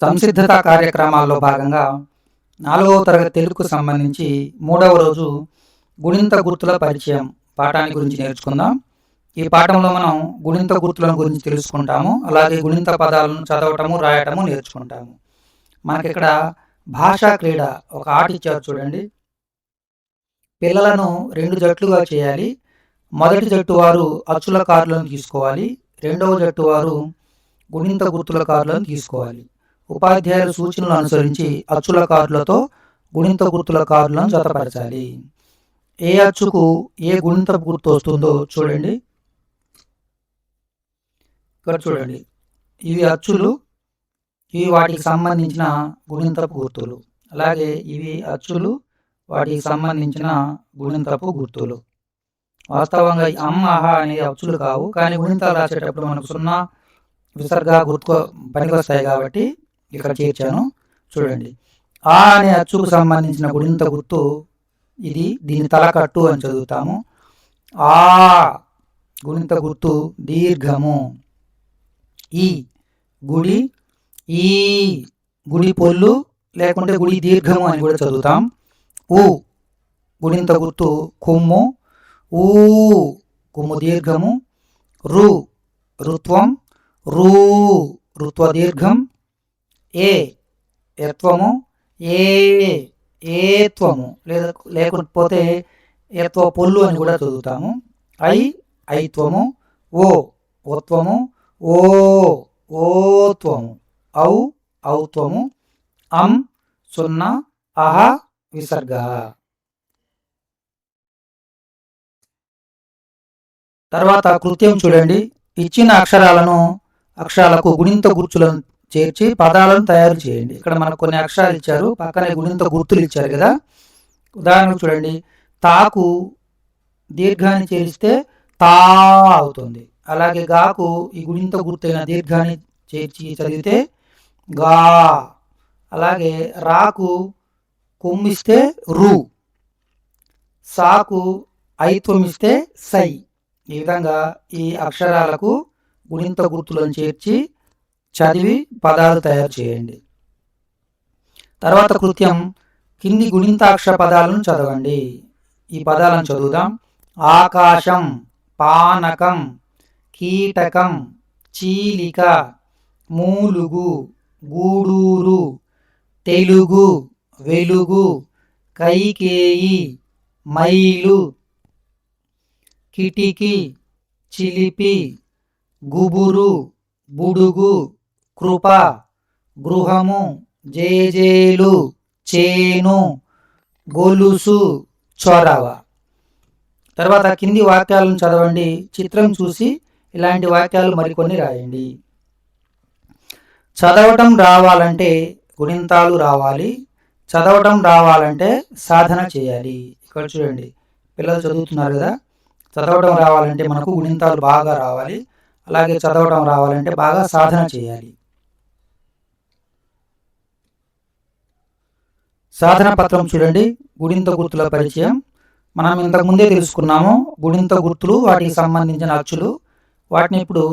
సంసిద్ధత కార్యక్రమాల్లో భాగంగా 4వ తరగతి తెలుగుకు సంబంధించి 3వ రోజు గుణింత గుర్తుల పరిచయం పాఠాన్ని గురించి నేర్చుకుందాం. ఈ పాఠంలో మనం గుణింత గుర్తులను గురించి తెలుసుకుంటాము. అలాగే గుణింత పదాలను చదవటము, రాయటము నేర్చుకుంటాము. మనకి ఇక్కడ భాషా క్రీడ ఒక ఆట ఇచ్చారు చూడండి. పిల్లలను 2 జట్లుగా చేయాలి. మొదటి జట్టు వారు అచ్చుల కార్డులను తీసుకోవాలి. రెండవ జట్టు వారు గుణింత గుర్తుల కార్డులను తీసుకోవాలి. ఉపాధ్యాయుల సూచనలు అనుసరించి అచ్చుల కార్డులతో గుణింత గుర్తుల కార్డులను జతపరచాలి. ఏ అచ్చుకు ఏ గుణింత గుర్తు వస్తుందో చూడండి. ఇక్కడ చూడండి, ఇవి అచ్చులు, ఇవి వాటికి సంబంధించిన గుణింతపు గుర్తులు. అలాగే ఇవి అచ్చులు, వాటికి సంబంధించిన గుణింతపు గుర్తులు. వాస్తవంగా అమ్మ అహ అనే అచ్చులు కావు, కానీ గుణింతాలు రాసేటప్పుడు మనకు సున్నా విసర్గ గుర్తు పనికొస్తాయి కాబట్టి ఇక్కడ చేర్చాను. చూడండి, ఆ అనే అచ్చుకు సంబంధించిన గుణింత గుర్తు ఇది. దీని తలకట్టు అని చదువుతాము. ఆ గుణింత గుర్తు దీర్ఘము. ఈ గుడి, ఈ గుడి పొల్లు లేకుంటే గుడి దీర్ఘము అని కూడా చదువుతాం. ఊ గుణింత గుర్తు కొమ్ము, ఊ కొమ్ము దీర్ఘము. రు రుత్వం, రూ రుత్వ దీర్ఘం. ఏ ఎత్వము, ఏ ఏత్వము లేకపోతే ఏత్వ పొల్లు అని కూడా చదువుతాము. ఐ ఐత్వము, ఓ ఓత్వము, ఓ ఓత్వము, ఔ ఔత్వము, అం సున్నా, అహ విసర్గ. తర్వాత కృత్యం చూడండి. ఇచ్చిన అక్షరాలకు గుణింత గుర్తులను చేర్చి పదాలను తయారు చేయండి. ఇక్కడ మనకు కొన్ని అక్షరాలు ఇచ్చారు, పక్కనే గుణింత గుర్తులు ఇచ్చారు కదా. ఉదాహరణకు చూడండి, తాకు దీర్ఘాన్ని చేరిస్తే తా అవుతుంది. అలాగే గాకు ఈ గుణింత గుర్తైన దీర్ఘాన్ని చేర్చి చదివితే గా. అలాగే రాకు కొమ్మిస్తే రు, సాకు ఐత్వం ఇస్తే సై. ఈ విధంగా ఈ అక్షరాలకు గుణింత గుర్తులను చేర్చి చదివి పదాలు తయారు చేయండి. తర్వాత కృత్యం, కింది గుణింతాక్షర పదాలను చదవండి. ఈ పదాలను చదువుదాం. ఆకాశం, పానకం, కీటకం, చీలిక, మూలుగు, గూడూరు, తెలుగు, వెలుగు, కైకేయి, మైలు, కిటికీ, చిలిపి, గుబురు, బుడుగు, కృప, గృహము, జేజేలు, చేను, గొలుసు, చొరవ. తర్వాత కింది వాక్యాలను చదవండి. చిత్రం చూసి ఇలాంటి వాక్యాలు మరికొన్ని రాయండి. చదవటం రావాలంటే గుణింతాలు రావాలి, చదవటం రావాలంటే సాధన చేయాలి. ఇక్కడ చూడండి, పిల్లలు చదువుతున్నారు కదా. చదవటం రావాలంటే మనకు గుణింతాలు బాగా రావాలి, అలాగే చదవటం రావాలంటే బాగా సాధన చేయాలి. సాధన పత్రం చూడండి. గుణింత గుర్తుల పరిచయం మనం ఇంతకు ముందే తెలుసుకున్నాము. గుణింత గుర్తులు, వాటికి సంబంధించిన అచ్చులు. వాటిని ఇప్పుడు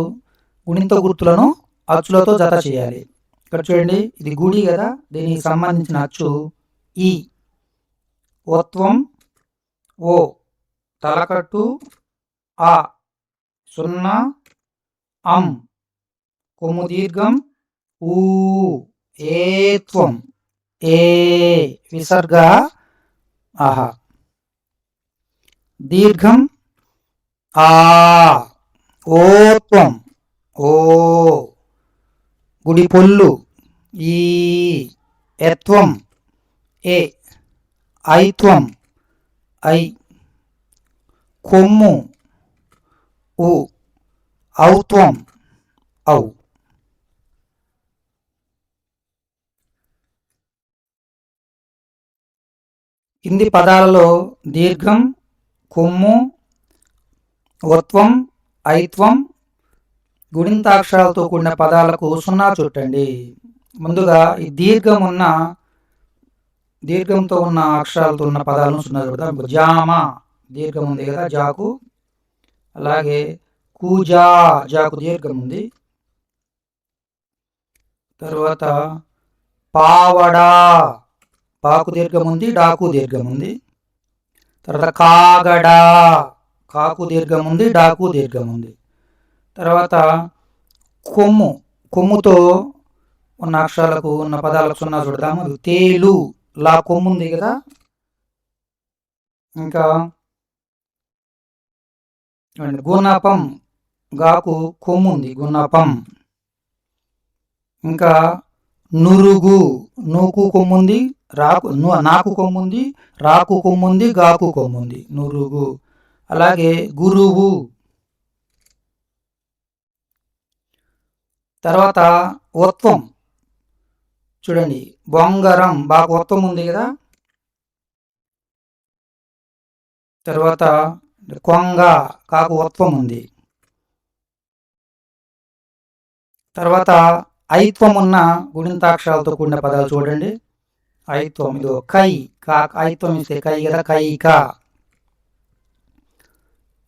గుణింత గుర్తులను అచ్చులతో జత చేయాలి. ఇక్కడ చూడండి, ఇది గుడి కదా, దీనికి సంబంధించిన అచ్చు ఈ. ఓత్వం ఓ, తలకట్టు ఆ, సున్నా అం, కొమ్ము దీర్ఘం ఊ, ఏత్వం ఏ, విసర్గ ఆహ, దీర్ఘం ఆ, ఓత్వం ఓ, గుడి పొల్లు ఈ, ఎత్వం ఏ, ఐత్వం ఐ, కొమ్ము ఉ, ఔత్వం ఔ. కింది పదాలలో దీర్ఘం, కొమ్ము, ఓత్వం, ఐత్వం గుణింతాక్షరాలతో కూడిన పదాలకు సున్నా చుట్టండి. ముందుగా ఈ దీర్ఘంతో ఉన్న అక్షరాలతో ఉన్న పదాలను సున్నా చుడతాం. జామ దీర్ఘం ఉంది కదా, జాకు. అలాగే కూజా, జాకు దీర్ఘం ఉంది. తర్వాత పావడా, పాకు దీర్ఘం ఉంది, డాకు దీర్ఘం ఉంది. తర్వాత కాగడా, కాకు దీర్ఘం ఉంది, డాకు దీర్ఘం ఉంది. తర్వాత కొమ్ము, కొమ్ముతో ఉన్న అక్షరాలకు ఉన్న పదాలకు సున్నా చూడదాము. తేలు, లా కొమ్ము ఉంది కదా. ఇంకా గుణపం, గాకు కొమ్ము ఉంది, గుణపం. ఇంకా నురుగు, నూకు కొమ్ముంది, రాకు నాకు కొమ్ముంది, రాకు కొమ్ముంది, గాకు కొమ్ముంది, నురుగు. అలాగే గురువు. తర్వాత ఒత్వం చూడండి, బొంగరం, బాకు ఒత్వం ఉంది కదా. తర్వాత కొంగ, కాకు ఒత్వం ఉంది. తర్వాత ఐత్వం ఉన్న గుణింతాక్షరాలతో కూడిన పదాలు చూడండి. ఐత్వం, ఇదో కై, ఐత్వం ఇస్తే కై కదా, కైక.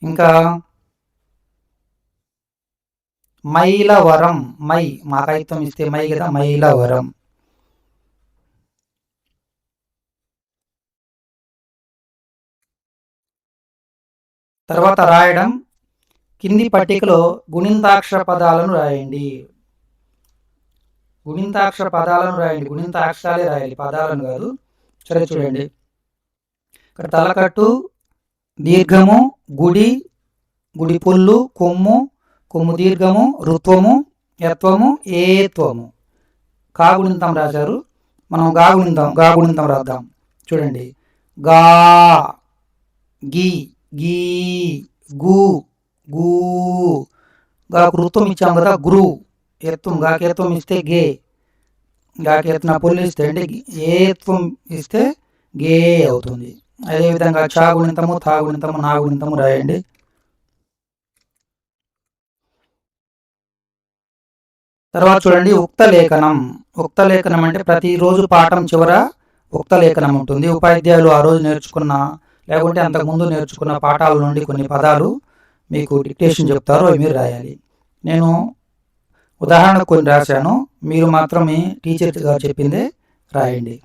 ఇంకా మైలవరం, మై, మాకు ఐత్వం ఇస్తే మై కదా, మైలవరం. తర్వాత రాయడం, కింది పట్టికలో గుణింతాక్షర పదాలను రాయండి. గుణింతాక్షర పదాలను రాయండి, గుణింతాక్షరాలే రాయాలి, పదాలను కాదు. సరే చూడండి, ఇక్కడ తలకట్టు, దీర్ఘము, గుడి, గుడి పొల్లు, కొమ్ము, కొమ్ము దీర్ఘము, ఋత్వము, యత్వము, ఏత్వము. కాగుణింతం రాశారు, మనం గాగుణింతం రాద్దాం. చూడండి, గా, గి, గీ, గు, గూ. గాకు ఋత్వం ఇచ్చాం కదా, గురు. ఎత్వం, గాకేత్వం ఇస్తే గే, గాకేత్న పొల్లు ఇస్తే అంటే ఏత్వం ఇస్తే గే అవుతుంది. అదేవిధంగా చాగుణింతము, తాగుణింతము, నాగుణింతము రాయండి. తర్వాత చూడండి, ఉక్తలేఖనం. ఉక్తలేఖనం అంటే ప్రతిరోజు పాఠం చివర ఉక్తలేఖనం ఉంటుంది. ఉపాధ్యాయులు ఆ రోజు నేర్చుకున్న, లేకుంటే అంతకుముందు నేర్చుకున్న పాఠాల నుండి కొన్ని పదాలు మీకు డిక్టేషన్ చెప్తారు, అవి మీరు రాయాలి. నేను ఉదాహరణకు కొన్ని రాశాను, మీరు మాత్రం మీ టీచర్ గారు చెప్పిందే రాయండి.